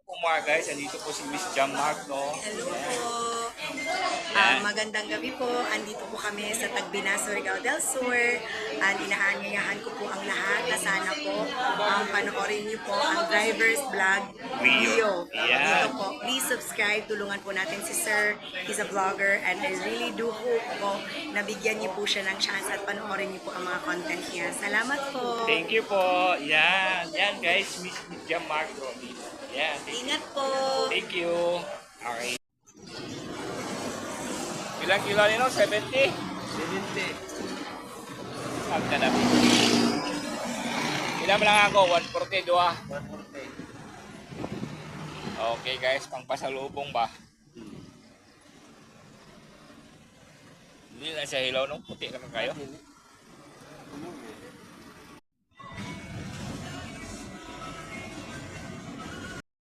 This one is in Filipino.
po mga guys, andito po si Miss Jam Magno. Hello po. Yan. Magandang gabi po. Andito po kami sa Tagbina, Surigao del Sur. Inaanyayahan ko po ang lahat na sana po panoorin niyo po ang driver's vlog Rio. Rio. Yan. Dito po. Please subscribe. Tulungan po natin si Sir. He's a vlogger and I really do hope po na bigyan niyo po siya ng chance at panoorin niyo po ang mga content niya. Salamat po. Thank you po. Yan. Yan guys, Miss Jam Magno. Yan. Ingat po. Thank you. Okay. Ilang kilo nino? 70? 70. Ang kanabi. Ilan lang ako? 142 ah. 140. Okay guys, pang pasalubong ba? Hindi na siya hilaw nung puti ka na kayo.